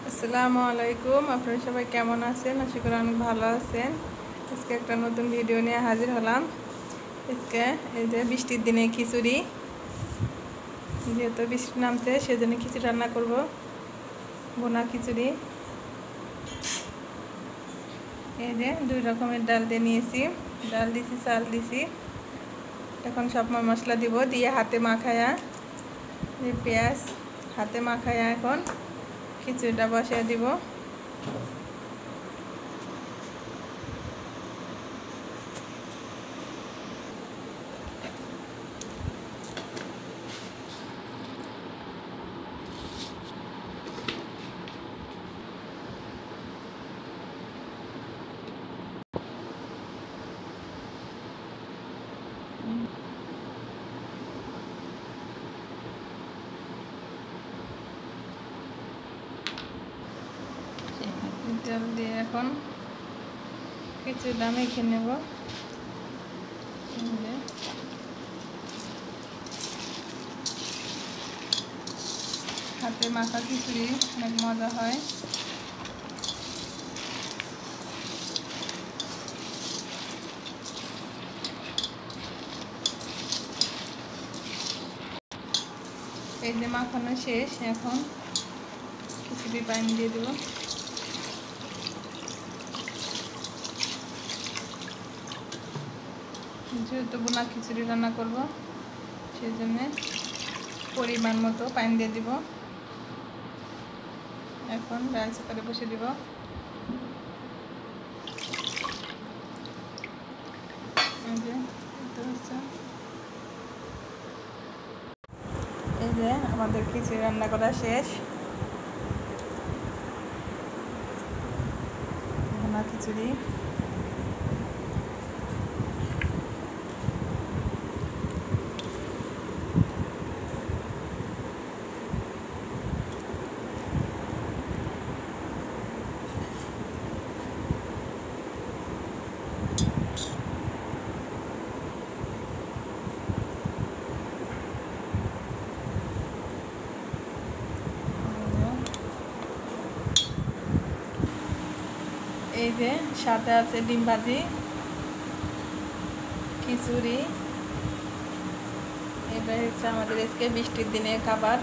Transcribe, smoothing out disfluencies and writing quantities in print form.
আসসালামু আলাইকুম। আপনারা সবাই কেমন আছেন? আশা করি অনেক ভালো আছেন। আজকে একটা নতুন ভিডিও নিয়ে হাজির হলাম। আজকে এই যে বৃষ্টির দিনে খিচুড়ি, যেহেতু বৃষ্টি নামছে সেজন্য খিচুড়ি রান্না করব, ভুনা খিচুড়ি। এই যে 2 রকমের ডাল দিয়ে নিয়েছি, ডাল দিছি, চাল দিছি। এখন সব মশলা দিব, দিয়ে হাতে মাখায়া, যে পেঁয়াজ হাতে মাখায়া এখন খিচুড়িটা বসিয়ে দিব। তেল দিয়ে এখন খিচুড়িটা মেখে নেব। হাতে মাখা খিচুড়ি অনেক মজা হয়। এই যে মাখানো শেষ, এখন খিচুড়ি পানি দিয়ে দেবো। যেহেতু বোনা খিচুড়ি রান্না করব, সেই জন্যে পরিমাণ মতো পানি দিয়ে দিব। এখন রাইস কুকারে বসে দিব। এই যে আমাদের খিচুড়ি রান্না করা শেষ। ভুনা খিচুড়ি। এই যে সাথে আছে ডিম ভাজি, খিচুড়ি। এবার হচ্ছে আমাদের আজকে বৃষ্টির দিনে খাবার।